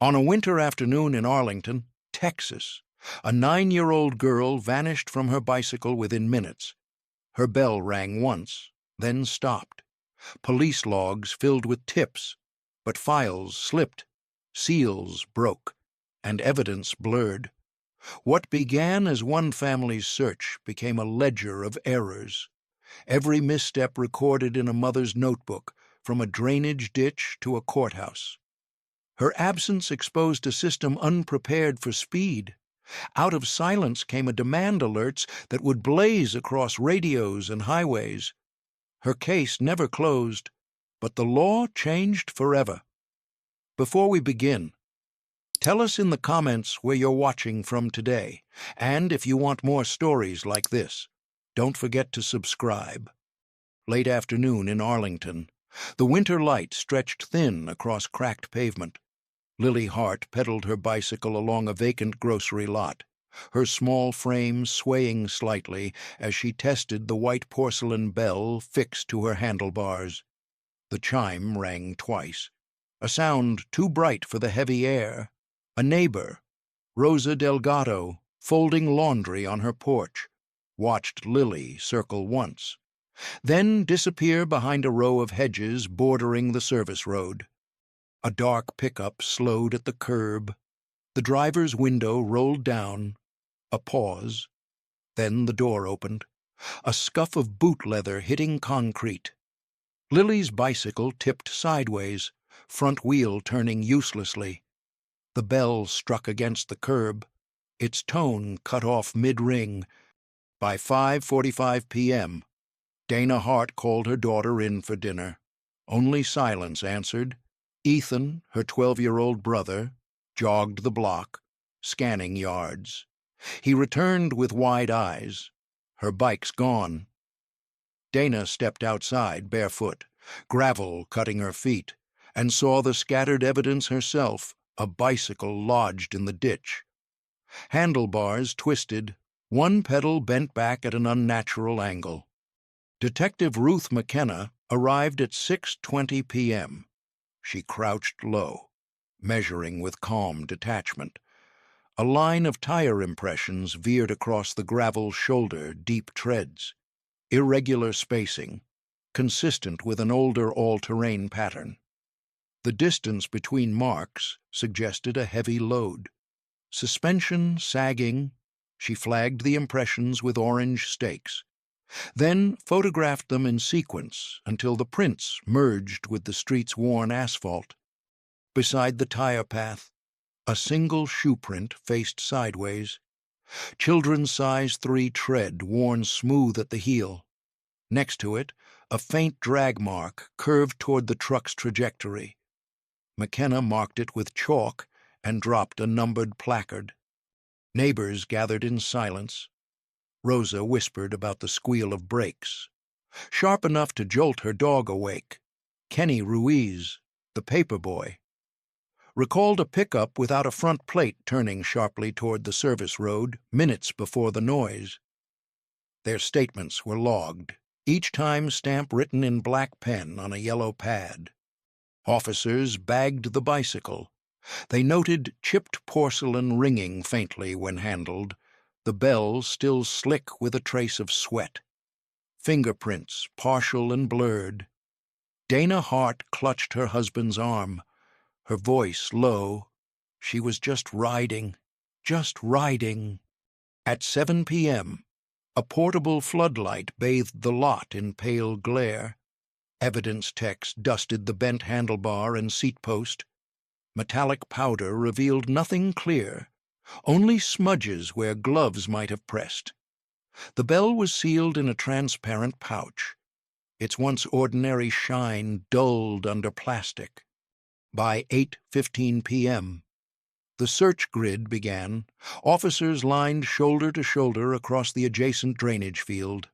On a winter afternoon in Arlington, Texas, a 9-year-old girl vanished from her bicycle within minutes. Her bell rang once, then stopped. Police logs filled with tips, but files slipped, seals broke, and evidence blurred. What began as one family's search became a ledger of errors. Every misstep recorded in a mother's notebook, from a drainage ditch to a courthouse. Her absence exposed a system unprepared for speed. Out of silence came a demand alerts that would blaze across radios and highways. Her case never closed, but the law changed forever. Before we begin, tell us in the comments where you're watching from today, and if you want more stories like this, don't forget to subscribe. Late afternoon in Arlington, the winter light stretched thin across cracked pavement. Lily Hart pedaled her bicycle along a vacant grocery lot, her small frame swaying slightly as she tested the white porcelain bell fixed to her handlebars. The chime rang twice, a sound too bright for the heavy air. A neighbor, Rosa Delgado, folding laundry on her porch, watched Lily circle once, then disappear behind a row of hedges bordering the service road. A dark pickup slowed at the curb. The driver's window rolled down. A pause. Then the door opened. A scuff of boot leather hitting concrete. Lily's bicycle tipped sideways, front wheel turning uselessly. The bell struck against the curb, its tone cut off mid-ring. By 5:45 p.m., Dana Hart called her daughter in for dinner. Only silence answered. Ethan, her 12-year-old brother, jogged the block, scanning yards. He returned with wide eyes. Her bike's gone. Dana stepped outside barefoot, gravel cutting her feet, and saw the scattered evidence herself, a bicycle lodged in the ditch. Handlebars twisted, one pedal bent back at an unnatural angle. Detective Ruth McKenna arrived at 6:20 p.m. She crouched low, measuring with calm detachment. A line of tire impressions veered across the gravel shoulder, deep treads. Irregular spacing, consistent with an older all-terrain pattern. The distance between marks suggested a heavy load. Suspension sagging, she flagged the impressions with orange stakes, then photographed them in sequence until the prints merged with the street's worn asphalt. Beside the tire path, a single shoe print faced sideways. Children's size 3 tread worn smooth at the heel. Next to it, a faint drag mark curved toward the truck's trajectory. McKenna marked it with chalk and dropped a numbered placard. Neighbors gathered in silence. Rosa whispered about the squeal of brakes. Sharp enough to jolt her dog awake. Kenny Ruiz, the paperboy, recalled a pickup without a front plate turning sharply toward the service road minutes before the noise. Their statements were logged, each time stamp written in black pen on a yellow pad. Officers bagged the bicycle. They noted chipped porcelain ringing faintly when handled, the bell still slick with a trace of sweat. Fingerprints, partial and blurred. Dana Hart clutched her husband's arm, her voice low. She was just riding. At 7 p.m., a portable floodlight bathed the lot in pale glare. Evidence text dusted the bent handlebar and seat post. Metallic powder revealed nothing clear, only smudges where gloves might have pressed. The bell was sealed in a transparent pouch, its once ordinary shine dulled under plastic. By 8:15 p.m., the search grid began. Officers lined shoulder to shoulder across the adjacent drainage field.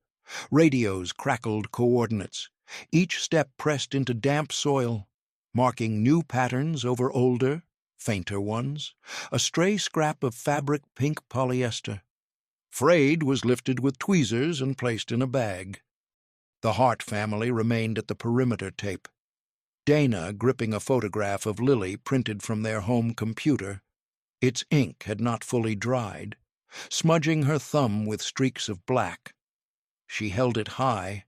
Radios crackled coordinates. Each step pressed into damp soil, marking new patterns over older, fainter ones. A stray scrap of fabric pink polyester. Frayed was lifted with tweezers and placed in a bag. The Hart family remained at the perimeter tape. Dana gripping a photograph of Lily printed from their home computer. Its ink had not fully dried, smudging her thumb with streaks of black. She held it high,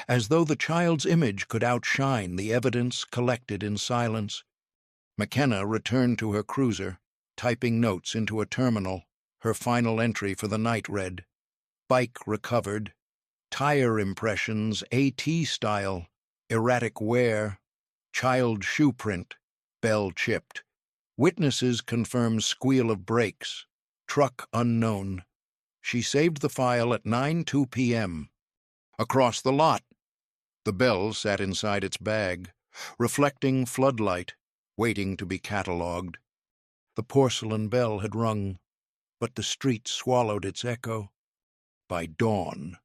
as though the child's image could outshine the evidence collected in silence. McKenna returned to her cruiser, typing notes into a terminal. Her final entry for the night read, "Bike recovered. Tire impressions AT style. Erratic wear. Child shoe print. Bell chipped. Witnesses confirm squeal of brakes. Truck unknown." She saved the file at 9:02 p.m. Across the lot. The bell sat inside its bag, reflecting floodlight, waiting to be catalogued. The porcelain bell had rung, but the street swallowed its echo. By dawn,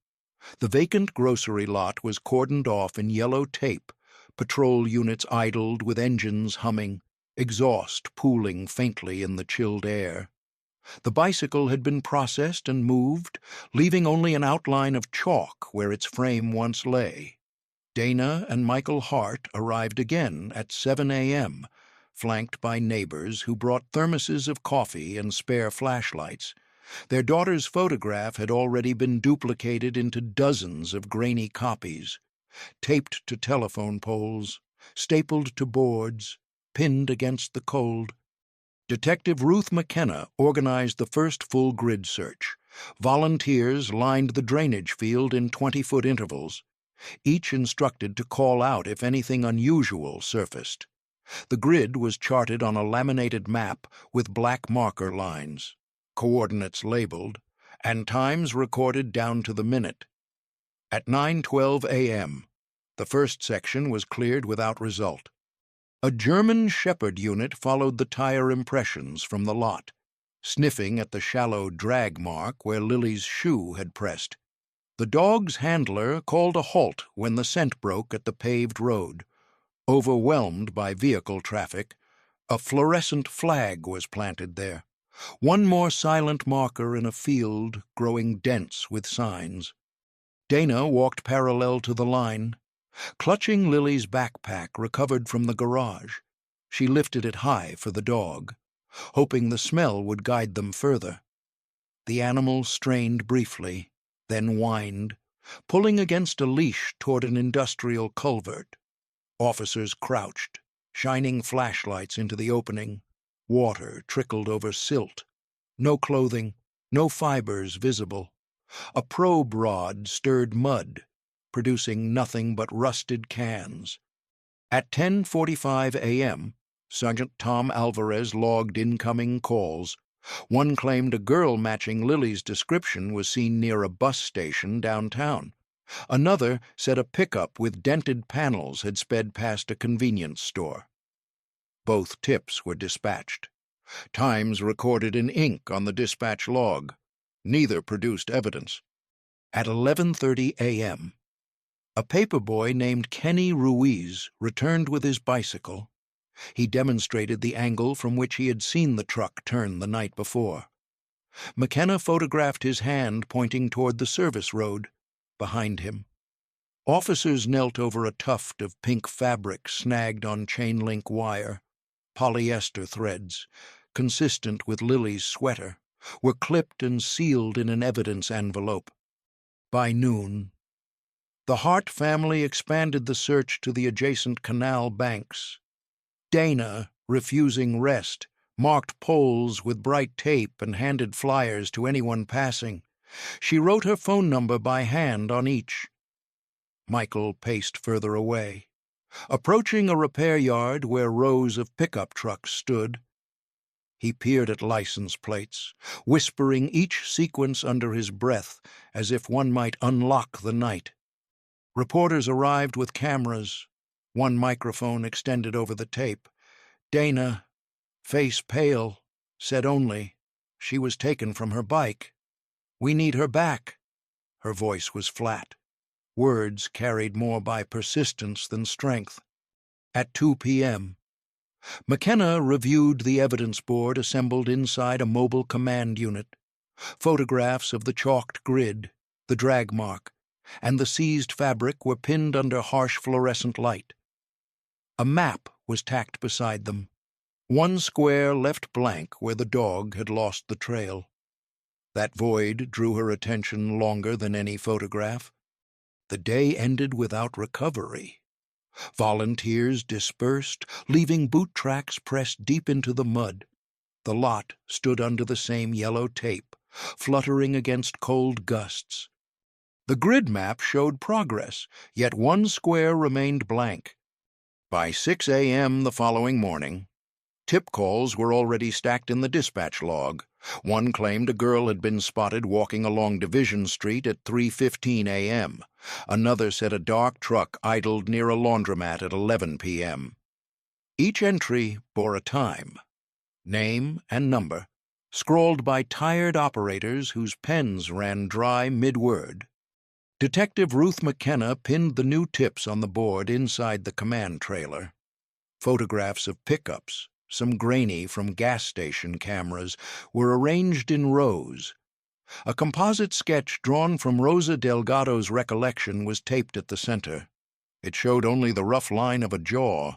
the vacant grocery lot was cordoned off in yellow tape, patrol units idled with engines humming, exhaust pooling faintly in the chilled air. The bicycle had been processed and moved, leaving only an outline of chalk where its frame once lay. Dana and Michael Hart arrived again at 7 a.m., flanked by neighbors who brought thermoses of coffee and spare flashlights. Their daughter's photograph had already been duplicated into dozens of grainy copies, taped to telephone poles, stapled to boards, pinned against the cold. Detective Ruth McKenna organized the first full grid search. Volunteers lined the drainage field in 20-foot intervals, each instructed to call out if anything unusual surfaced. The grid was charted on a laminated map with black marker lines, coordinates labeled, and times recorded down to the minute. At 9:12 a.m., the first section was cleared without result. A German Shepherd unit followed the tire impressions from the lot, sniffing at the shallow drag mark where Lily's shoe had pressed. The dog's handler called a halt when the scent broke at the paved road. Overwhelmed by vehicle traffic, a fluorescent flag was planted there, one more silent marker in a field growing dense with signs. Dana walked parallel to the line. Clutching Lily's backpack recovered from the garage, she lifted it high for the dog, hoping the smell would guide them further. The animal strained briefly, then whined, pulling against a leash toward an industrial culvert. Officers crouched, shining flashlights into the opening. Water trickled over silt. No clothing, no fibers visible. A probe rod stirred mud, producing nothing but rusted cans. At 10:45 a.m., Sergeant Tom Alvarez logged incoming calls. One claimed a girl matching Lily's description was seen near a bus station downtown. Another said a pickup with dented panels had sped past a convenience store. Both tips were dispatched. Times recorded in ink on the dispatch log. Neither produced evidence. At 11:30 a.m., a paperboy named Kenny Ruiz returned with his bicycle. He demonstrated the angle from which he had seen the truck turn the night before. McKenna photographed his hand pointing toward the service road behind him. Officers knelt over a tuft of pink fabric snagged on chain-link wire. Polyester threads, consistent with Lily's sweater, were clipped and sealed in an evidence envelope. By noon, the Hart family expanded the search to the adjacent canal banks. Dana, refusing rest, marked poles with bright tape and handed flyers to anyone passing. She wrote her phone number by hand on each. Michael paced further away, approaching a repair yard where rows of pickup trucks stood. He peered at license plates, whispering each sequence under his breath as if one might unlock the night. Reporters arrived with cameras, one microphone extended over the tape. Dana, face pale, said only, "She was taken from her bike. We need her back." Her voice was flat. Words carried more by persistence than strength. At 2 p.m., McKenna reviewed the evidence board assembled inside a mobile command unit. Photographs of the chalked grid, the drag mark, and the seized fabric were pinned under harsh fluorescent light. A map was tacked beside them, one square left blank where the dog had lost the trail. That void drew her attention longer than any photograph. The day ended without recovery. Volunteers dispersed, leaving boot tracks pressed deep into the mud. The lot stood under the same yellow tape, fluttering against cold gusts. The grid map showed progress, yet one square remained blank. By 6 a.m. the following morning, tip calls were already stacked in the dispatch log. One claimed a girl had been spotted walking along Division Street at 3:15 a.m. Another said a dark truck idled near a laundromat at 11 p.m. Each entry bore a time, name and number, scrawled by tired operators whose pens ran dry mid-word. Detective Ruth McKenna pinned the new tips on the board inside the command trailer. Photographs of pickups, some grainy from gas station cameras, were arranged in rows. A composite sketch drawn from Rosa Delgado's recollection was taped at the center. It showed only the rough line of a jaw,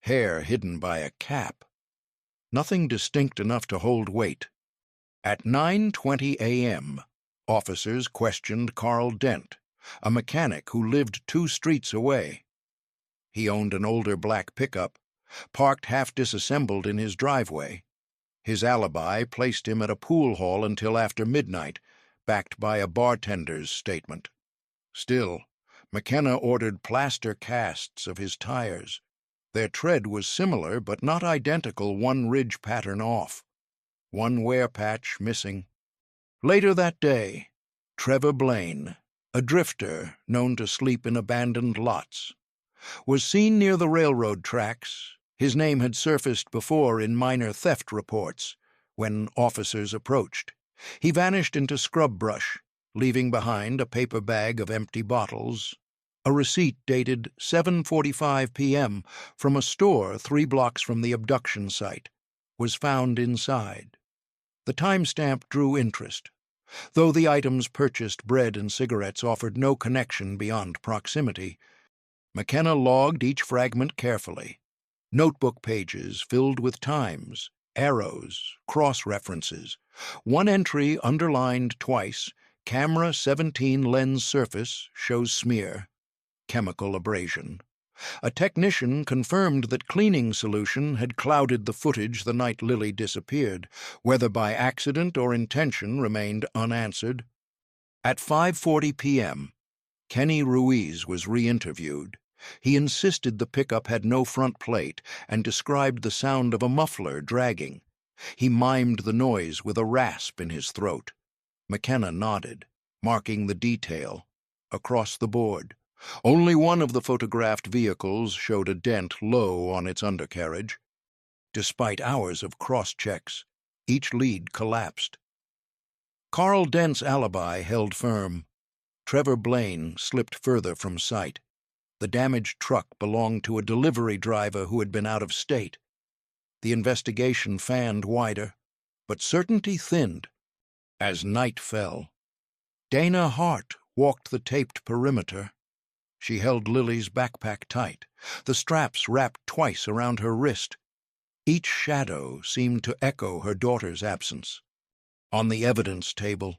hair hidden by a cap. Nothing distinct enough to hold weight. At 9:20 a.m., officers questioned Carl Dent, a mechanic who lived 2 streets away. He owned an older black pickup, parked half disassembled in his driveway. His alibi placed him at a pool hall until after midnight, backed by a bartender's statement. Still, McKenna ordered plaster casts of his tires. Their tread was similar but not identical, one ridge pattern off. One wear patch missing. Later that day, Trevor Blaine, a drifter known to sleep in abandoned lots, was seen near the railroad tracks. His name had surfaced before in minor theft reports. When officers approached, he vanished into scrub brush, leaving behind a paper bag of empty bottles. A receipt dated 7:45 p.m. from a store 3 blocks from the abduction site was found inside. The timestamp drew interest, though the items purchased, bread and cigarettes, offered no connection beyond proximity. McKenna logged each fragment carefully. Notebook pages filled with times, arrows, cross-references. One entry underlined twice, camera 17 lens surface shows smear, chemical abrasion. A technician confirmed that cleaning solution had clouded the footage the night Lily disappeared. Whether by accident or intention remained unanswered. At 5:40 p.m., Kenny Ruiz was re-interviewed. He insisted the pickup had no front plate and described the sound of a muffler dragging. He mimed the noise with a rasp in his throat. McKenna nodded, marking the detail. Across the board, only one of the photographed vehicles showed a dent low on its undercarriage. Despite hours of cross-checks, each lead collapsed. Carl Dent's alibi held firm. Trevor Blaine slipped further from sight. The damaged truck belonged to a delivery driver who had been out of state. The investigation fanned wider, but certainty thinned. As night fell, Dana Hart walked the taped perimeter. She held Lily's backpack tight, the straps wrapped twice around her wrist. Each shadow seemed to echo her daughter's absence. On the evidence table,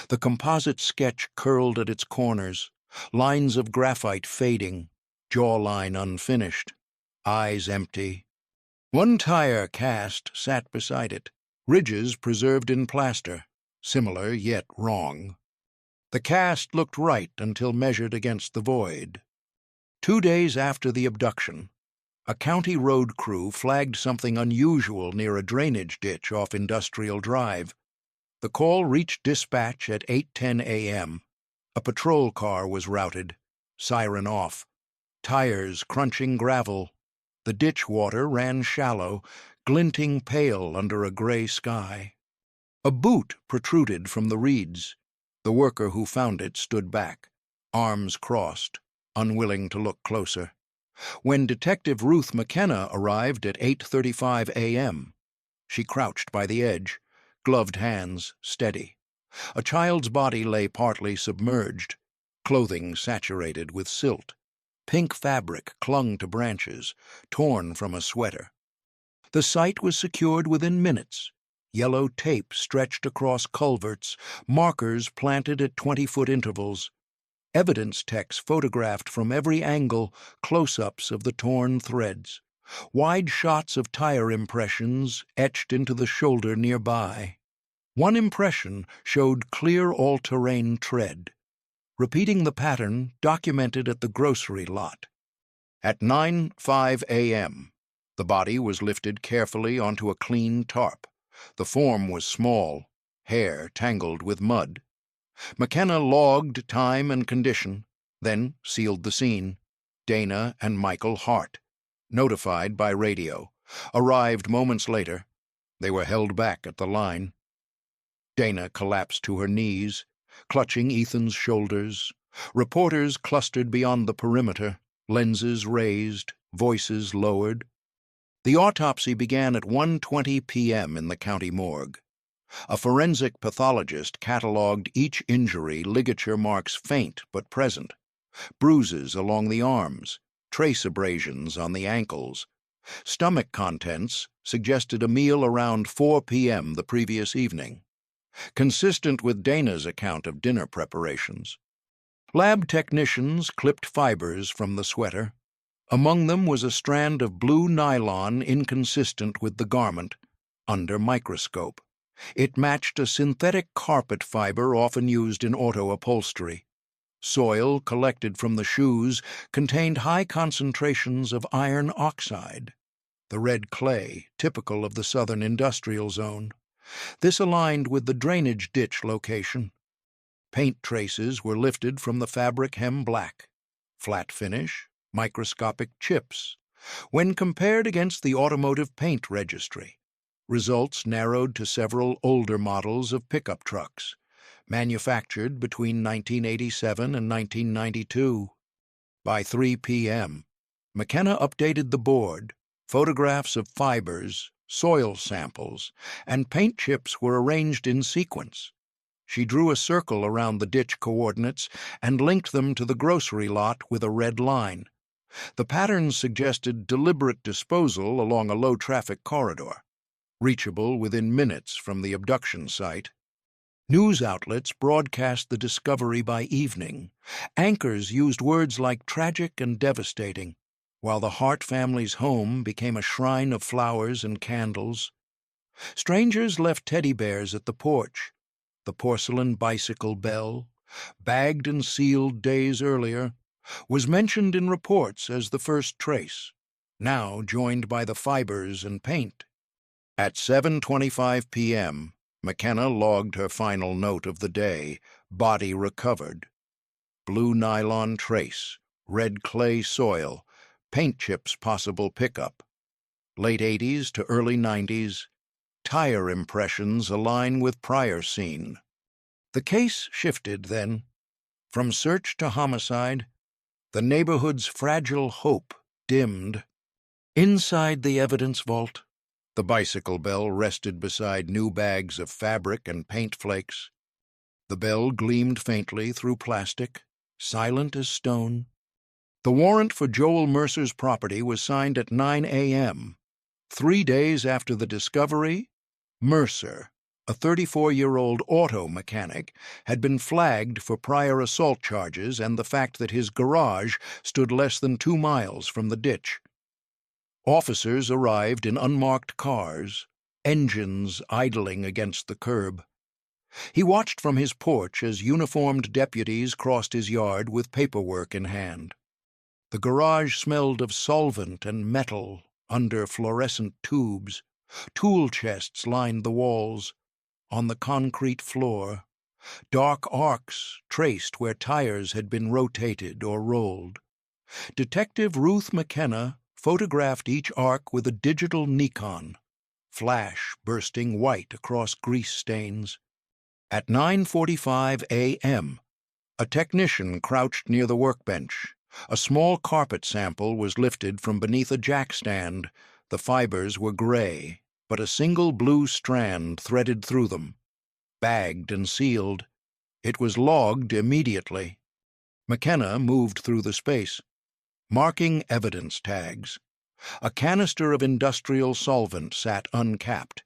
the composite sketch curled at its corners, lines of graphite fading, jawline unfinished, eyes empty. One tire cast sat beside it, ridges preserved in plaster, similar yet wrong. The cast looked right until measured against the void. 2 days after the abduction, a county road crew flagged something unusual near a drainage ditch off Industrial Drive. The call reached dispatch at 8:10 a.m. A patrol car was routed, siren off, tires crunching gravel. The ditch water ran shallow, glinting pale under a gray sky. A boot protruded from the reeds. The worker who found it stood back, arms crossed, unwilling to look closer. When Detective Ruth McKenna arrived at 8:35 a.m., she crouched by the edge, gloved hands steady. A child's body lay partly submerged, clothing saturated with silt. Pink fabric clung to branches, torn from a sweater. The site was secured within minutes. Yellow tape stretched across culverts, markers planted at 20-foot intervals. Evidence text photographed from every angle, close-ups of the torn threads. Wide shots of tire impressions etched into the shoulder nearby. One impression showed clear all-terrain tread, repeating the pattern documented at the grocery lot. At 9:05 a.m., the body was lifted carefully onto a clean tarp. The form was small, hair tangled with mud. McKenna logged time and condition, then sealed the scene. Dana and Michael Hart, notified by radio, arrived moments later. They were held back at the line. Dana collapsed to her knees, clutching Ethan's shoulders. Reporters clustered beyond the perimeter, lenses raised, voices lowered. The autopsy began at 1:20 p.m. in the county morgue. A forensic pathologist catalogued each injury, ligature marks faint but present, bruises along the arms, trace abrasions on the ankles. Stomach contents suggested a meal around 4 p.m. the previous evening, consistent with Dana's account of dinner preparations. Lab technicians clipped fibers from the sweater. Among them was a strand of blue nylon inconsistent with the garment, under microscope. It matched a synthetic carpet fiber often used in auto upholstery. Soil collected from the shoes contained high concentrations of iron oxide, the red clay typical of the southern industrial zone. This aligned with the drainage ditch location. Paint traces were lifted from the fabric hem black. Flat finish, microscopic chips. When compared against the automotive paint registry, results narrowed to several older models of pickup trucks, manufactured between 1987 and 1992. By 3 p.m., McKenna updated the board. Photographs of fibers, soil samples, and paint chips were arranged in sequence. She drew a circle around the ditch coordinates and linked them to the grocery lot with a red line. The patterns suggested deliberate disposal along a low-traffic corridor, reachable within minutes from the abduction site. News outlets broadcast the discovery by evening. Anchors used words like tragic and devastating, while the Hart family's home became a shrine of flowers and candles. Strangers left teddy bears at the porch. The porcelain bicycle bell, bagged and sealed days earlier, was mentioned in reports as the first trace, now joined by the fibers and paint. At 7:25 p.m., McKenna logged her final note of the day: body recovered. Blue nylon trace, red clay soil, paint chips possible pickup. Late 80s to early 90s, tire impressions align with prior scene. The case shifted then. From search to homicide, the neighborhood's fragile hope dimmed. Inside the evidence vault, the bicycle bell rested beside new bags of fabric and paint flakes. The bell gleamed faintly through plastic, silent as stone. The warrant for Joel Mercer's property was signed at 9 a.m. 3 days after the discovery, Mercer, a 34-year-old auto mechanic, had been flagged for prior assault charges and the fact that his garage stood less than 2 miles from the ditch. Officers arrived in unmarked cars, engines idling against the curb. He watched from his porch as uniformed deputies crossed his yard with paperwork in hand. The garage smelled of solvent and metal under fluorescent tubes. Tool chests lined the walls. On the concrete floor, dark arcs traced where tires had been rotated or rolled. Detective Ruth McKenna photographed each arc with a digital Nikon, flash bursting white across grease stains. At 9:45 a.m., a technician crouched near the workbench. A small carpet sample was lifted from beneath a jackstand. The fibers were gray, but a single blue strand threaded through them. Bagged and sealed, it was logged immediately. McKenna moved through the space. Marking evidence tags. A canister of industrial solvent sat uncapped,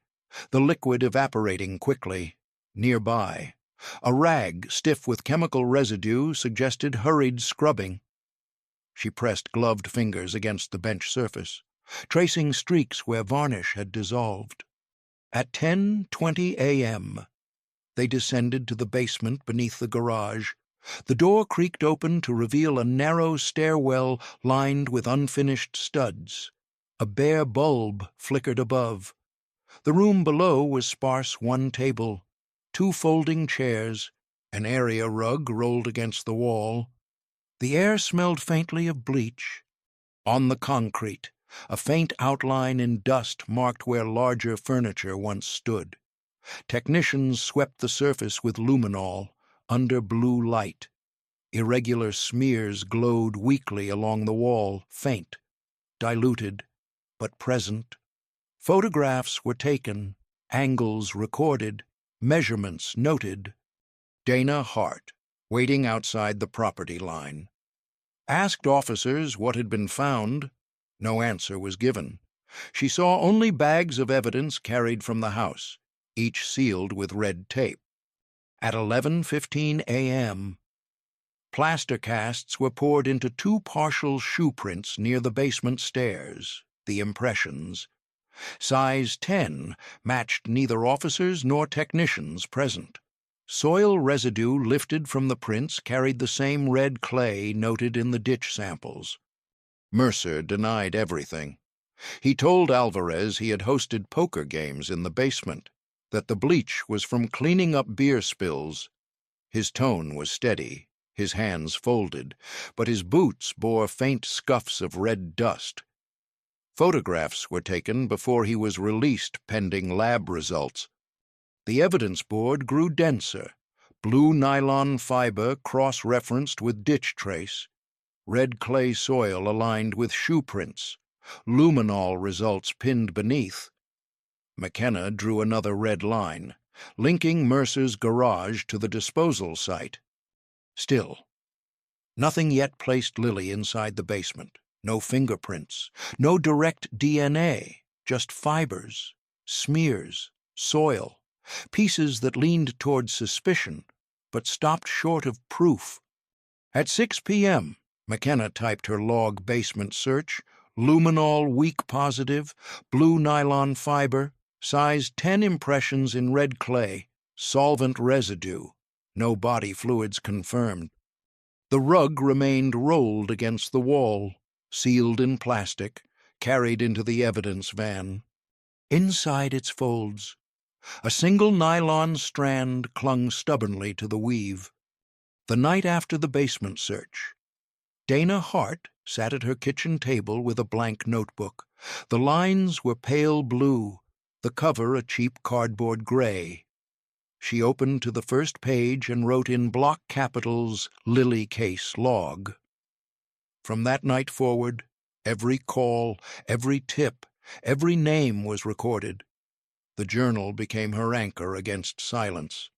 the liquid evaporating quickly. Nearby, a rag stiff with chemical residue suggested hurried scrubbing. She pressed gloved fingers against the bench surface, tracing streaks where varnish had dissolved. At 10:20 a.m., they descended to the basement beneath the garage. The door creaked open to reveal a narrow stairwell lined with unfinished studs. A bare bulb flickered above. The room below was sparse: one table, two folding chairs, an area rug rolled against the wall. The air smelled faintly of bleach. On the concrete, a faint outline in dust marked where larger furniture once stood. Technicians swept the surface with luminol, under blue light. Irregular smears glowed weakly along the wall, faint, diluted, but present. Photographs were taken, angles recorded, measurements noted. Dana Hart, waiting outside the property line, asked officers what had been found. No answer was given. She saw only bags of evidence carried from the house, each sealed with red tape. At 11:15 a.m., plaster casts were poured into two partial shoe prints near the basement stairs, the impressions. Size 10 matched neither officers nor technicians present. Soil residue lifted from the prints carried the same red clay noted in the ditch samples. Mercer denied everything. He told Alvarez he had hosted poker games in the basement, that the bleach was from cleaning up beer spills. His tone was steady, his hands folded, but his boots bore faint scuffs of red dust. Photographs were taken before he was released pending lab results. The evidence board grew denser, blue nylon fiber cross-referenced with ditch trace, red clay soil aligned with shoe prints, luminol results pinned beneath. McKenna drew another red line, linking Mercer's garage to the disposal site. Still, nothing yet placed Lily inside the basement. No fingerprints, no direct DNA, just fibers, smears, soil, pieces that leaned toward suspicion, but stopped short of proof. At 6 p.m., McKenna typed her log basement search: luminol weak positive, blue nylon fiber, size 10 impressions in red clay, solvent residue, no body fluids confirmed. The rug remained rolled against the wall, sealed in plastic, carried into the evidence van. Inside its folds, a single nylon strand clung stubbornly to the weave. The night after the basement search, Dana Hart sat at her kitchen table with a blank notebook. The lines were pale blue, the cover a cheap cardboard gray. She opened to the first page and wrote in block capitals, "Lily Case Log." From that night forward, every call, every tip, every name was recorded. The journal became her anchor against silence.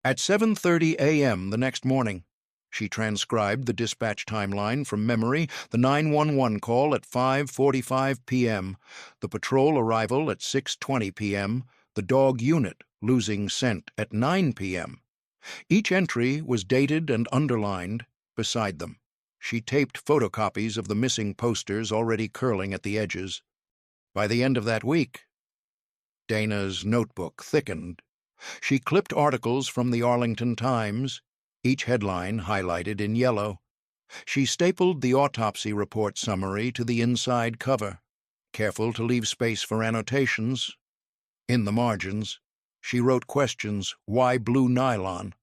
At 7:30 a.m. the next morning, she transcribed the dispatch timeline from memory: the 911 call at 5:45 p.m., the patrol arrival at 6:20 p.m., the dog unit losing scent at 9 p.m. Each entry was dated and underlined beside them. She taped photocopies of the missing posters already curling at the edges. By the end of that week, Dana's notebook thickened. She clipped articles from the Arlington Times, each headline highlighted in yellow. She stapled the autopsy report summary to the inside cover, careful to leave space for annotations. In the margins, she wrote questions: why blue nylon?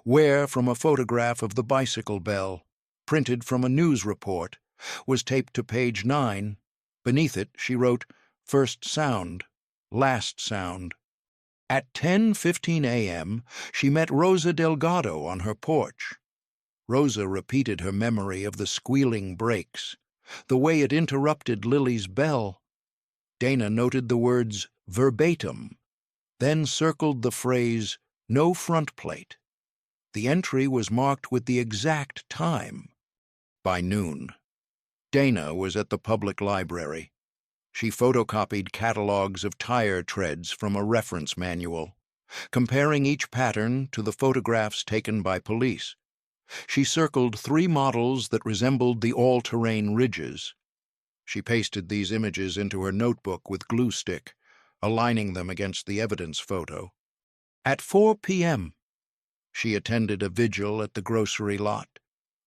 Where, from a photograph of the bicycle bell, printed from a news report, was taped to page 9. Beneath it, she wrote, first sound, last sound. At 10:15 a.m., she met Rosa Delgado on her porch. Rosa repeated her memory of the squealing brakes, the way it interrupted Lily's bell. Dana noted the words verbatim, then circled the phrase, no front plate. The entry was marked with the exact time. By noon, Dana was at the public library. She photocopied catalogs of tire treads from a reference manual, comparing each pattern to the photographs taken by police. She circled 3 models that resembled the all-terrain ridges. She pasted these images into her notebook with glue stick, aligning them against the evidence photo. At 4 p.m., she attended a vigil at the grocery lot.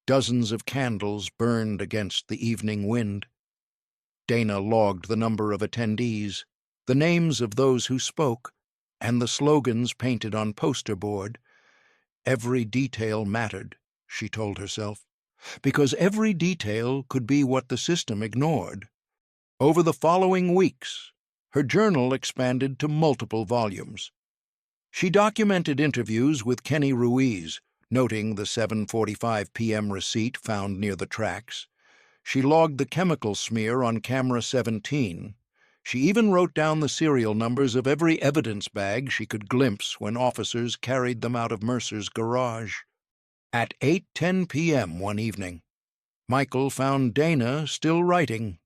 Dozens of candles burned against the evening wind. Dana logged the number of attendees, the names of those who spoke, and the slogans painted on poster board. Every detail mattered, she told herself, because every detail could be what the system ignored. Over the following weeks, her journal expanded to multiple volumes. She documented interviews with Kenny Ruiz, noting the 7:45 p.m. receipt found near the tracks. She logged the chemical smear on camera 17. She even wrote down the serial numbers of every evidence bag she could glimpse when officers carried them out of Mercer's garage. At 8:10 p.m. one evening, Michael found Dana still writing.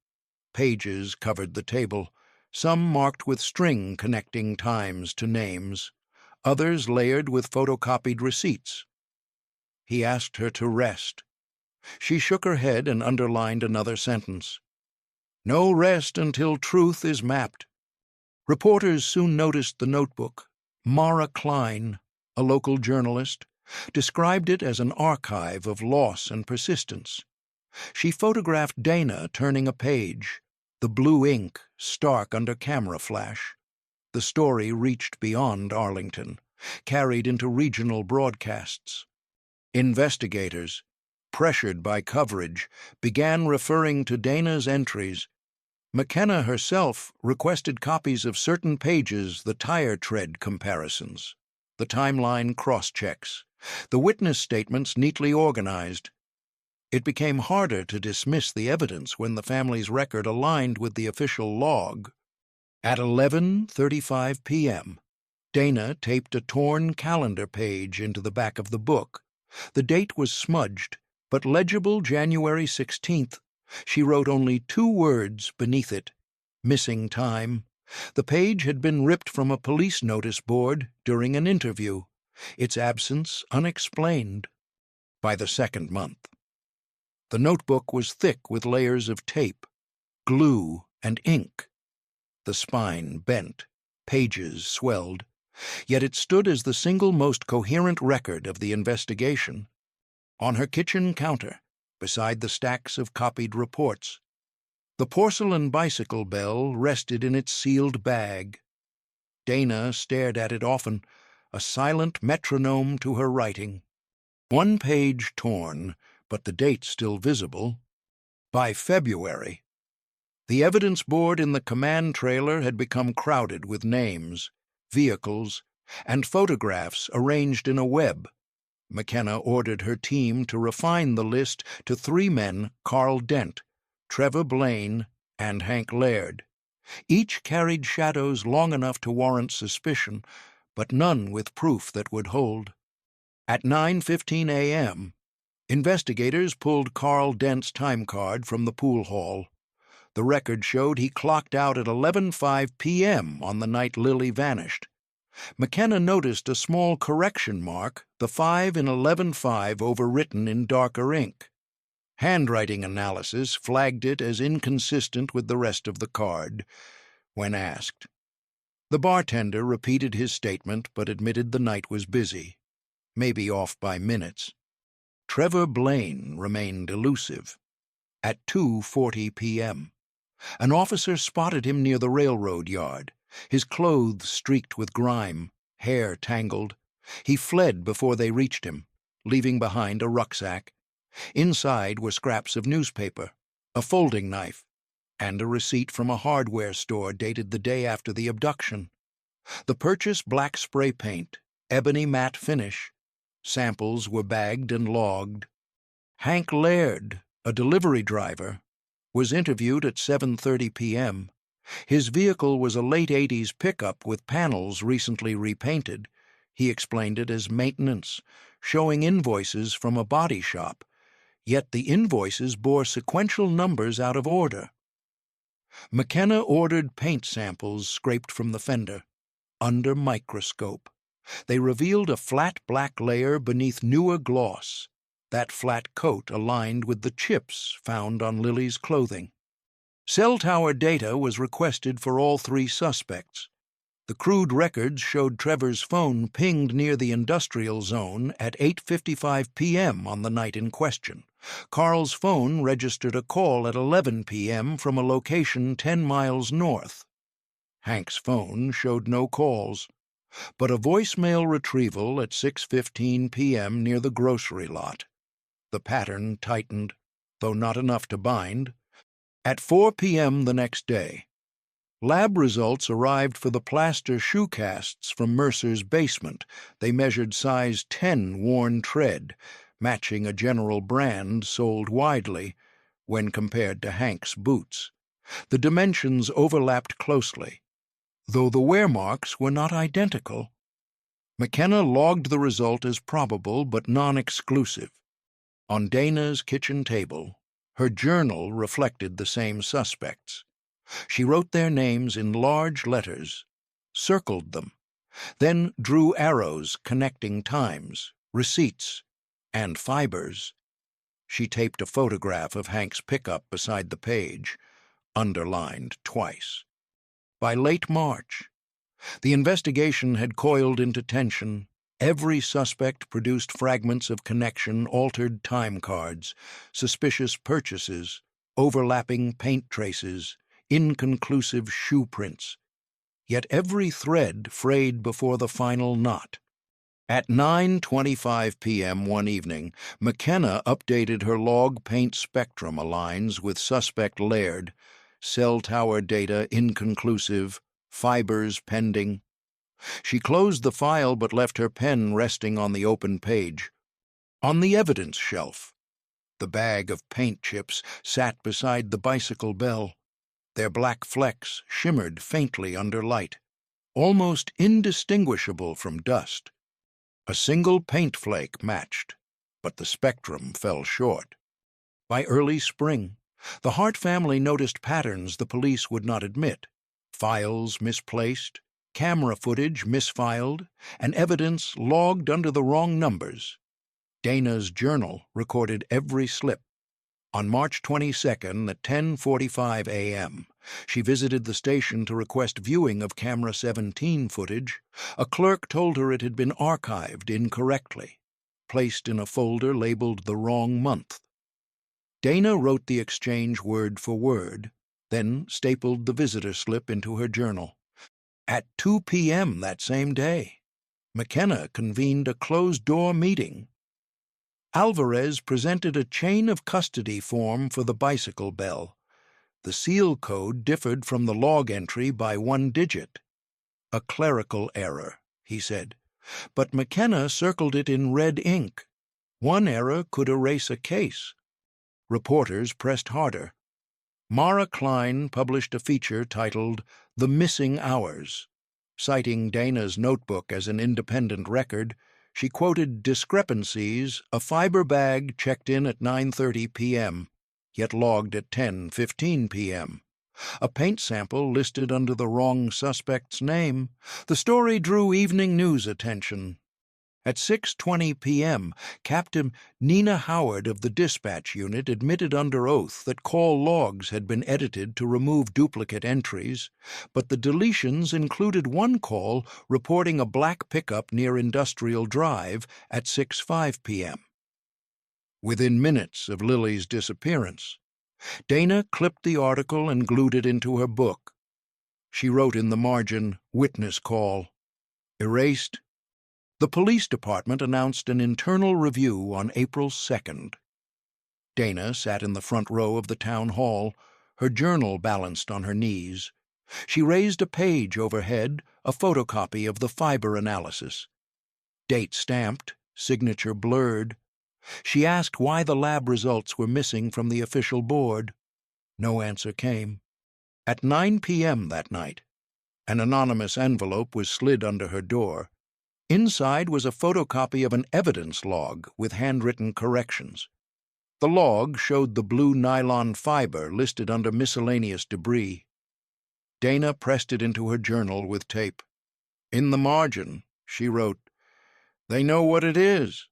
Pages covered the table, some marked with string connecting times to names, others layered with photocopied receipts. He asked her to rest. She shook her head and underlined another sentence. No rest until truth is mapped. Reporters soon noticed the notebook. Mara Klein, a local journalist, described it as an archive of loss and persistence. She photographed Dana turning a page, the blue ink stark under camera flash. The story reached beyond Arlington, carried into regional broadcasts. Investigators, pressured by coverage, began referring to Dana's entries. McKenna herself requested copies of certain pages, the tire tread comparisons, the timeline cross-checks, the witness statements neatly organized. It became harder to dismiss the evidence when the family's record aligned with the official log. At 11:35 p.m., Dana taped a torn calendar page into the back of the book. The date was smudged, but legible January 16th. She wrote only 2 words beneath it, missing time. The page had been ripped from a police notice board during an interview, its absence unexplained. By the 2nd month, the notebook was thick with layers of tape, glue, and ink. The spine bent, pages swelled, yet it stood as the single most coherent record of the investigation. On her kitchen counter, beside the stacks of copied reports, the porcelain bicycle bell rested in its sealed bag. Dana stared at it often, a silent metronome to her writing. 1 page torn, but the date still visible. By February, the evidence board in the command trailer had become crowded with names, vehicles, and photographs arranged in a web. McKenna ordered her team to refine the list to 3 men: Carl Dent, Trevor Blaine, and Hank Laird. Each carried shadows long enough to warrant suspicion, but none with proof that would hold. At 9:15 a.m., investigators pulled Carl Dent's time card from the pool hall. The record showed he clocked out at 11:05 p.m. on the night Lily vanished. McKenna noticed a small correction mark, the 5 in 11:05 overwritten in darker ink. Handwriting analysis flagged it as inconsistent with the rest of the card. When asked, the bartender repeated his statement but admitted the night was busy, maybe off by minutes. Trevor Blaine remained elusive. At 2:40 p.m., an officer spotted him near the railroad yard, his clothes streaked with grime, hair tangled. He fled before they reached him, leaving behind a rucksack. Inside were scraps of newspaper, a folding knife, and a receipt from a hardware store dated the day after the abduction. The purchase black spray paint, ebony matte finish. Samples were bagged and logged. Hank Laird, a delivery driver, was interviewed at 7:30 p.m. His vehicle was a late 80s pickup with panels recently repainted. He explained it as maintenance, showing invoices from a body shop. Yet the invoices bore sequential numbers out of order. McKenna ordered paint samples scraped from the fender. Under microscope, they revealed a flat black layer beneath newer gloss. That flat coat aligned with the chips found on Lily's clothing. Cell tower data was requested for all three suspects. The crude records showed Trevor's phone pinged near the industrial zone at 8:55 p.m. on the night in question. Carl's phone registered a call at 11 p.m. from a location 10 miles north. Hank's phone showed no calls, but a voicemail retrieval at 6:15 p.m. near the grocery lot. The pattern tightened, though not enough to bind. At 4 p.m. the next day, lab results arrived for the plaster shoe casts from Mercer's basement. They measured size 10 worn tread, matching a general brand sold widely when compared to Hank's boots. The dimensions overlapped closely, though the wear marks were not identical. McKenna logged the result as probable but non-exclusive. On Dana's kitchen table, her journal reflected the same suspects. She wrote their names in large letters, circled them, then drew arrows connecting times, receipts, and fibers. She taped a photograph of Hank's pickup beside the page, underlined twice. By late March, the investigation had coiled into tension. Every suspect produced fragments of connection, altered time cards, suspicious purchases, overlapping paint traces, inconclusive shoe prints. Yet every thread frayed before the final knot. At 9:25 p.m. one evening, McKenna updated her log paint spectrum aligns with suspect layered, cell tower data inconclusive, fibers pending. She closed the file but left her pen resting on the open page. On the evidence shelf, the bag of paint chips sat beside the bicycle bell. Their black flecks shimmered faintly under light, almost indistinguishable from dust. A single paint flake matched, but the spectrum fell short. By early spring, the Hart family noticed patterns the police would not admit: files misplaced, camera footage misfiled, and evidence logged under the wrong numbers. Dana's journal recorded every slip. On March 22nd at 10:45 a.m., she visited the station to request viewing of camera 17 footage. A clerk told her it had been archived incorrectly, placed in a folder labeled the wrong month. Dana wrote the exchange word for word, then stapled the visitor slip into her journal. At 2 p.m. that same day, McKenna convened a closed-door meeting. Alvarez presented a chain of custody form for the bicycle bell. The seal code differed from the log entry by 1 digit. A clerical error, he said, but McKenna circled it in red ink. One error could erase a case. Reporters pressed harder. Mara Klein published a feature titled The Missing Hours. Citing Dana's notebook as an independent record, she quoted discrepancies: a fiber bag checked in at 9:30 p.m., yet logged at 10:15 p.m. A paint sample listed under the wrong suspect's name. The story drew evening news attention. At 6:20 p.m., Captain Nina Howard of the dispatch unit admitted under oath that call logs had been edited to remove duplicate entries, but the deletions included one call reporting a black pickup near Industrial Drive at 6:05 p.m. Within minutes of Lily's disappearance, Dana clipped the article and glued it into her book. She wrote in the margin, "Witness call." Erased. The police department announced an internal review on April 2nd. Dana sat in the front row of the town hall, her journal balanced on her knees. She raised a page overhead, a photocopy of the fiber analysis. Date stamped, signature blurred. She asked why the lab results were missing from the official board. No answer came. At 9 p.m. that night, an anonymous envelope was slid under her door. Inside was a photocopy of an evidence log with handwritten corrections. The log showed the blue nylon fiber listed under miscellaneous debris. Dana pressed it into her journal with tape. In the margin, she wrote, "They know what it is."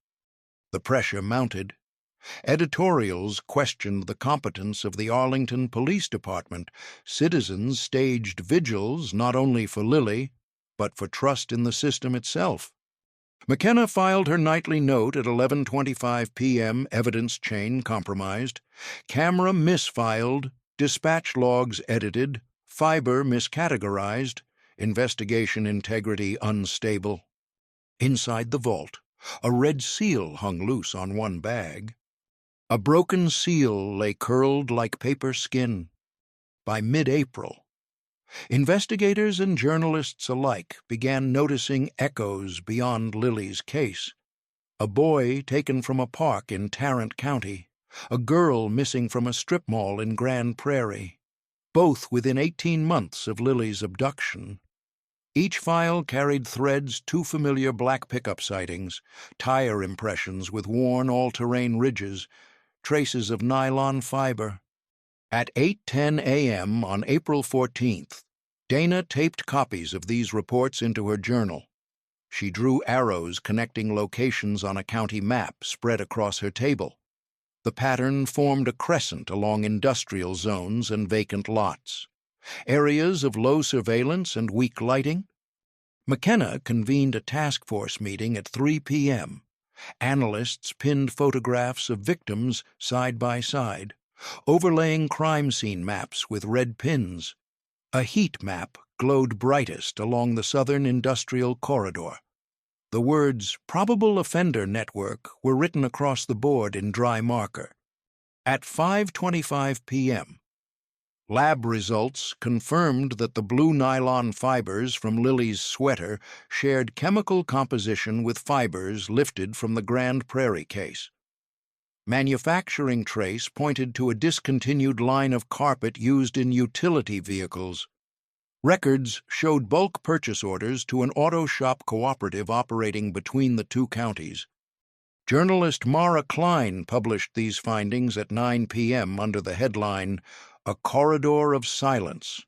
The pressure mounted. Editorials questioned the competence of the Arlington Police Department. Citizens staged vigils not only for Lily, but for trust in the system itself. McKenna filed her nightly note at 11:25 p.m., evidence chain compromised, camera misfiled, dispatch logs edited, fiber miscategorized, investigation integrity unstable. Inside the vault, a red seal hung loose on one bag. A broken seal lay curled like paper skin. By mid-April, investigators and journalists alike began noticing echoes beyond Lily's case. A boy taken from a park in Tarrant County, a girl missing from a strip mall in Grand Prairie, both within 18 months of Lily's abduction. Each file carried threads too familiar black pickup sightings, tire impressions with worn all-terrain ridges, traces of nylon fiber. At 8:10 a.m. on April 14th, Dana taped copies of these reports into her journal. She drew arrows connecting locations on a county map spread across her table. The pattern formed a crescent along industrial zones and vacant lots. Areas of low surveillance and weak lighting. McKenna convened a task force meeting at 3 p.m. Analysts pinned photographs of victims side by side, overlaying crime scene maps with red pins. A heat map glowed brightest along the southern industrial corridor. The words "Probable Offender Network" were written across the board in dry marker. At 5:25 p.m., lab results confirmed that the blue nylon fibers from Lily's sweater shared chemical composition with fibers lifted from the Grand Prairie case. Manufacturing trace pointed to a discontinued line of carpet used in utility vehicles. Records showed bulk purchase orders to an auto shop cooperative operating between the two counties. Journalist Mara Klein published these findings at 9 p.m. under the headline, "A Corridor of Silence."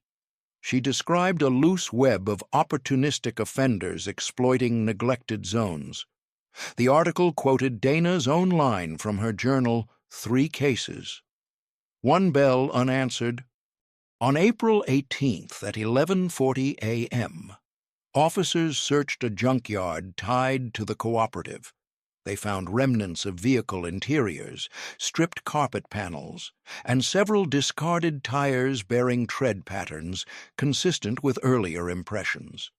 She described a loose web of opportunistic offenders exploiting neglected zones. The article quoted Dana's own line from her journal, "3 cases." One bell unanswered. On April 18th at 11:40 a.m., officers searched a junkyard tied to the cooperative. They found remnants of vehicle interiors, stripped carpet panels, and several discarded tires bearing tread patterns consistent with earlier impressions.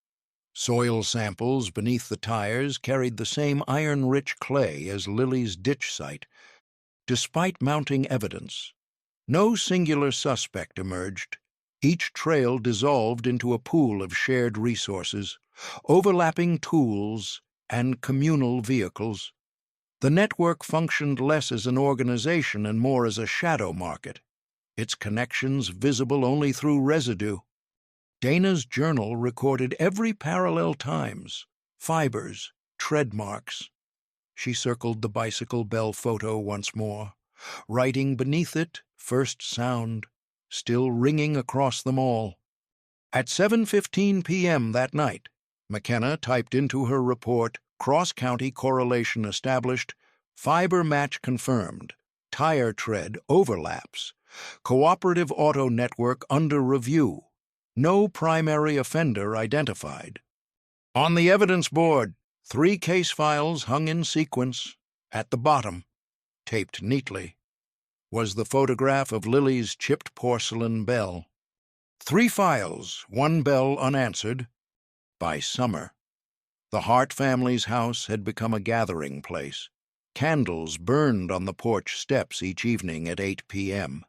Soil samples beneath the tires carried the same iron-rich clay as Lily's ditch site. Despite mounting evidence, no singular suspect emerged. Each trail dissolved into a pool of shared resources, overlapping tools, and communal vehicles. The network functioned less as an organization and more as a shadow market, its connections visible only through residue. Dana's journal recorded every parallel times, fibers, tread marks. She circled the bicycle bell photo once more, writing beneath it, first sound, still ringing across them all. At 7:15 p.m. that night, McKenna typed into her report, "Cross-county correlation established, fiber match confirmed, tire tread overlaps, cooperative auto network under review, no primary offender identified." On the evidence board, 3 case files hung in sequence. At the bottom, taped neatly, was the photograph of Lily's chipped porcelain bell. 3 files, 1 bell unanswered. By summer, the Hart family's house had become a gathering place. Candles burned on the porch steps each evening at 8 p.m.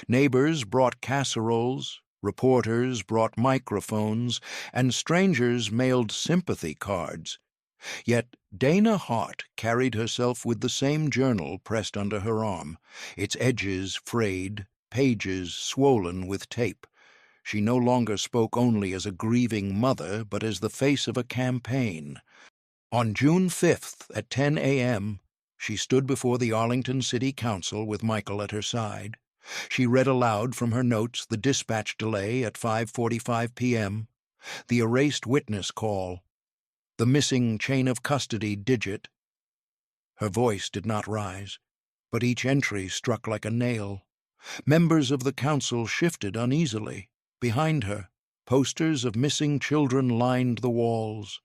Neighbors brought casseroles, reporters brought microphones, and strangers mailed sympathy cards. Yet Dana Hart carried herself with the same journal pressed under her arm, its edges frayed, pages swollen with tape. She no longer spoke only as a grieving mother, but as the face of a campaign. On June 5th at 10 a.m., She stood before the Arlington City Council with Michael at her side. She read aloud from her notes the dispatch delay at 5:45 p.m., the erased witness call, the missing chain of custody digit. Her voice did not rise, but each entry struck like a nail. Members of the council shifted uneasily. Behind her, posters of missing children lined the walls.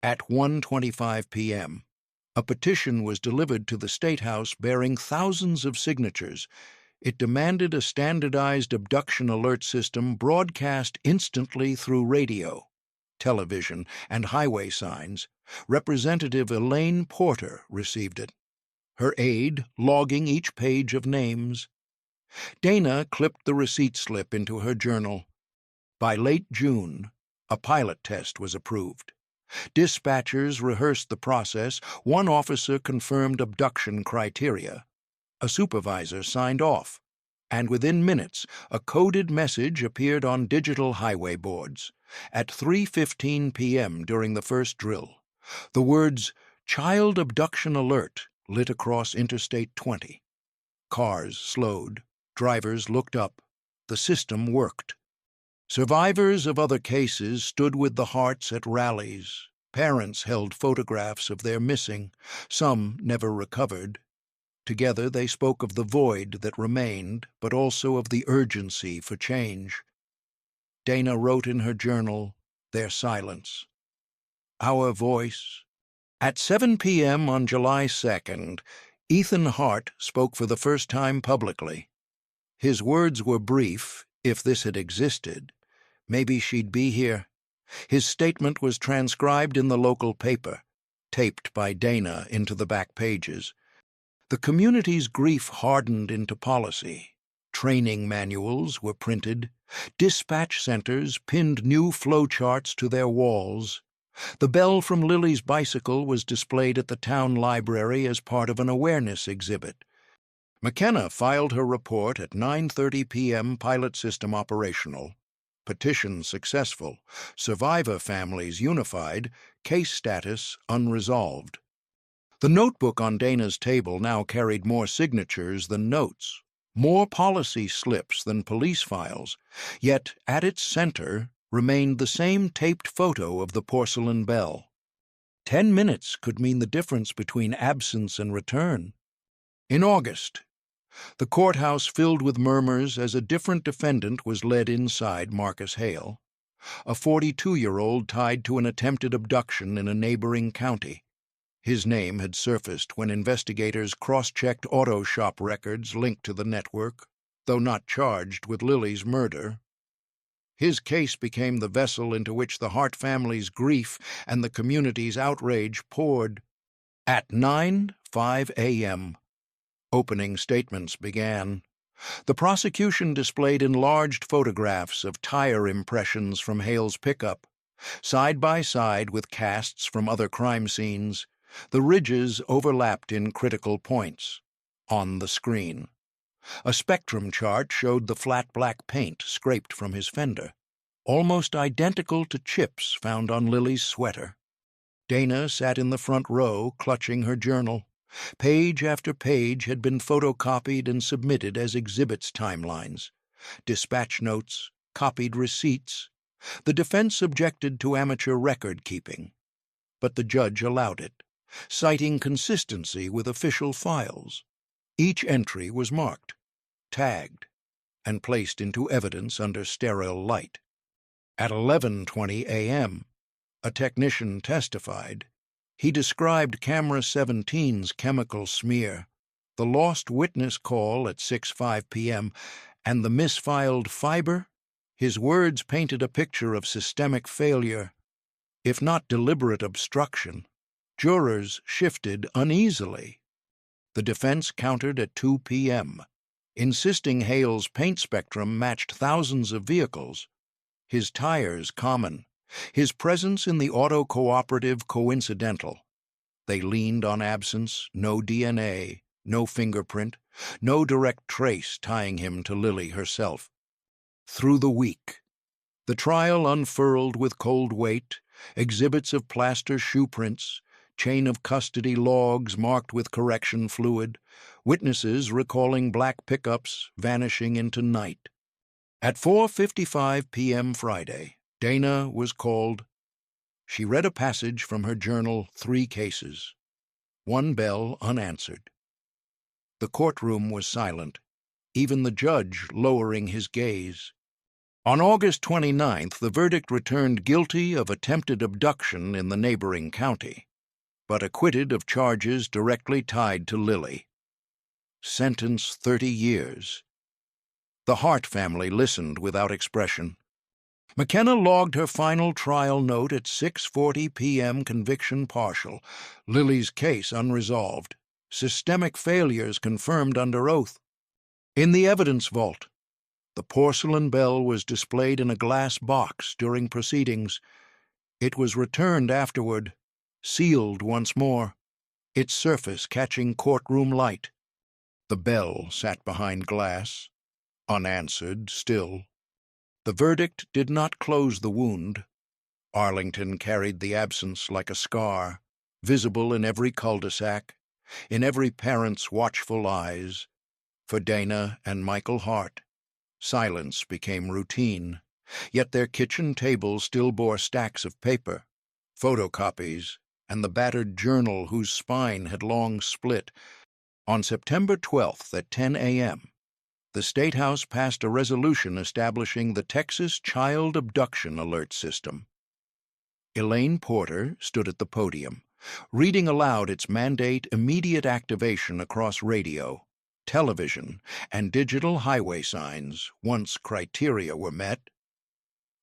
At 1:25 p.m., a petition was delivered to the State House bearing thousands of signatures. It demanded a standardized abduction alert system broadcast instantly through radio, television, and highway signs. Representative Elaine Porter received it, her aide logging each page of names. Dana clipped the receipt slip into her journal. By late June, a pilot test was approved. Dispatchers rehearsed the process. One officer confirmed abduction criteria. A supervisor signed off. And within minutes, a coded message appeared on digital highway boards. At 3:15 p.m. during the first drill, the words, "Child Abduction Alert," lit across Interstate 20. Cars slowed. Drivers looked up. The system worked. Survivors of other cases stood with the Harts at rallies. Parents held photographs of their missing. Some never recovered. Together they spoke of the void that remained, but also of the urgency for change. Dana wrote in her journal, their silence. Our voice. At 7 p.m. on July 2nd, Ethan Hart spoke for the first time publicly. His words were brief. If this had existed, maybe she'd be here. His statement was transcribed in the local paper, taped by Dana into the back pages. The community's grief hardened into policy. Training manuals were printed. Dispatch centers pinned new flowcharts to their walls. The bell from Lily's bicycle was displayed at the town library as part of an awareness exhibit. McKenna filed her report at 9:30 p.m. Pilot system operational. Petition successful. Survivor families unified. Case status unresolved. The notebook on Dana's table now carried more signatures than notes, more policy slips than police files, yet at its center remained the same taped photo of the porcelain bell. 10 minutes could mean the difference between absence and return. In August, the courthouse filled with murmurs as a different defendant was led inside Marcus Hale, a 42-year-old tied to an attempted abduction in a neighboring county. His name had surfaced when investigators cross-checked auto shop records linked to the network, though not charged with Lily's murder. His case became the vessel into which the Hart family's grief and the community's outrage poured. At 9:05 a.m., opening statements began. The prosecution displayed enlarged photographs of tire impressions from Hale's pickup. Side by side with casts from other crime scenes, the ridges overlapped in critical points. On the screen, a spectrum chart showed the flat black paint scraped from his fender, almost identical to chips found on Lily's sweater. Dana sat in the front row, clutching her journal. Page after page had been photocopied and submitted as exhibits timelines. Dispatch notes, copied receipts. The defense objected to amateur record-keeping, but the judge allowed it, citing consistency with official files. Each entry was marked, tagged, and placed into evidence under sterile light. At 11:20 a.m., a technician testified. He described Camera 17's chemical smear, the lost witness call at 6:05 p.m., and the misfiled fiber. His words painted a picture of systemic failure, if not deliberate obstruction. Jurors shifted uneasily. The defense countered at 2 p.m., insisting Hale's paint spectrum matched thousands of vehicles. His tires common. His presence in the auto cooperative coincidental. They leaned on absence, no DNA, no fingerprint, no direct trace tying him to Lily herself. Through the week, the trial unfurled with cold weight, exhibits of plaster shoe prints, chain of custody logs marked with correction fluid, witnesses recalling black pickups vanishing into night. At 4:55 p.m. Friday, Dana was called. She read a passage from her journal, 3 cases. One bell unanswered. The courtroom was silent, even the judge lowering his gaze. On August 29th, the verdict returned guilty of attempted abduction in the neighboring county, but acquitted of charges directly tied to Lily. Sentence 30 years. The Hart family listened without expression. McKenna logged her final trial note at 6:40 p.m. Conviction partial. Lily's case unresolved. Systemic failures confirmed under oath. In the evidence vault, the porcelain bell was displayed in a glass box during proceedings. It was returned afterward, sealed once more, its surface catching courtroom light. The bell sat behind glass, unanswered still. The verdict did not close the wound. Arlington carried the absence like a scar, visible in every cul-de-sac, in every parent's watchful eyes. For Dana and Michael Hart, silence became routine, yet their kitchen table still bore stacks of paper, photocopies, and the battered journal whose spine had long split. On September 12th at 10 a.m., the State House passed a resolution establishing the Texas Child Abduction Alert System. Elaine Porter stood at the podium, reading aloud its mandate immediate activation across radio, television, and digital highway signs once criteria were met.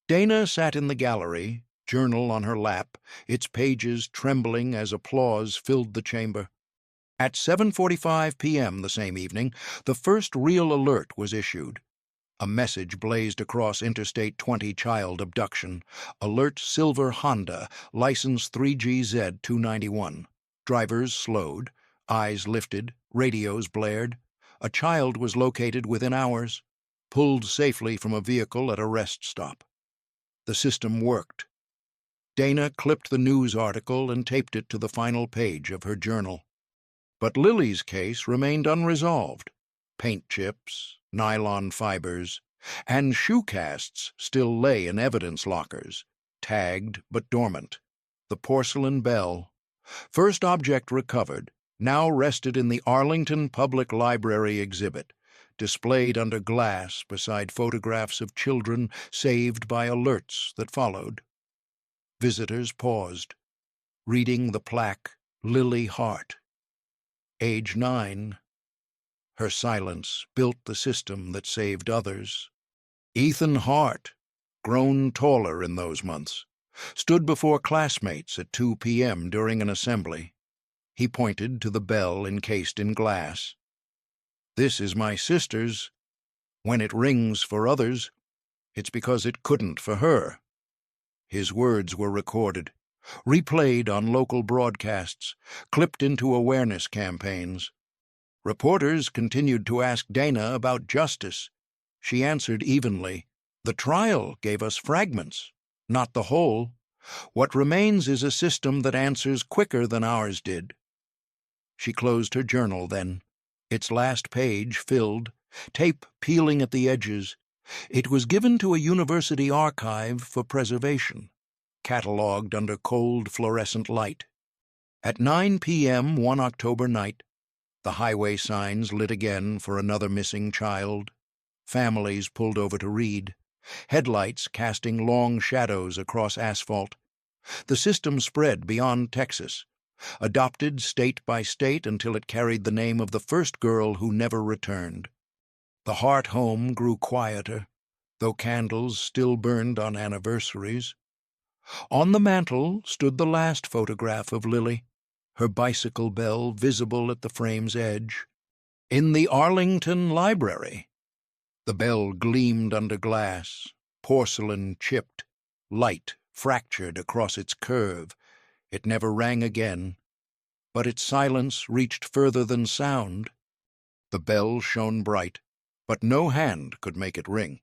Dana sat in the gallery, journal on her lap, its pages trembling as applause filled the chamber. At 7:45 p.m. the same evening, the first real alert was issued. A message blazed across Interstate 20 child abduction. Alert Silver Honda, license 3GZ291. Drivers slowed, eyes lifted, radios blared. A child was located within hours, pulled safely from a vehicle at a rest stop. The system worked. Dana clipped the news article and taped it to the final page of her journal. But Lily's case remained unresolved. Paint chips, nylon fibers, and shoe casts still lay in evidence lockers, tagged but dormant. The porcelain bell, first object recovered, now rested in the Arlington Public Library exhibit, displayed under glass beside photographs of children saved by alerts that followed. Visitors paused, reading the plaque, Lily Hart. Age 9. Her silence built the system that saved others. Ethan Hart, grown taller in those months, stood before classmates at 2 p.m. during an assembly. He pointed to the bell encased in glass. "This is my sister's. When it rings for others, it's because it couldn't for her." His words were recorded, replayed on local broadcasts, clipped into awareness campaigns. Reporters continued to ask Dana about justice. She answered evenly, "The trial gave us fragments, not the whole. What remains is a system that answers quicker than ours did." She closed her journal then, its last page filled, tape peeling at the edges. It was given to a university archive for preservation, catalogued under cold fluorescent light. At 9 p.m. one October night, the highway signs lit again for another missing child. Families pulled over to read, headlights casting long shadows across asphalt. The system spread beyond Texas, adopted state by state until it carried the name of the first girl who never returned. The Hart home grew quieter, though candles still burned on anniversaries. On the mantel stood the last photograph of Lily, her bicycle bell visible at the frame's edge. In the Arlington Library, the bell gleamed under glass, porcelain chipped, light fractured across its curve. It never rang again, but its silence reached further than sound. The bell shone bright, but no hand could make it ring.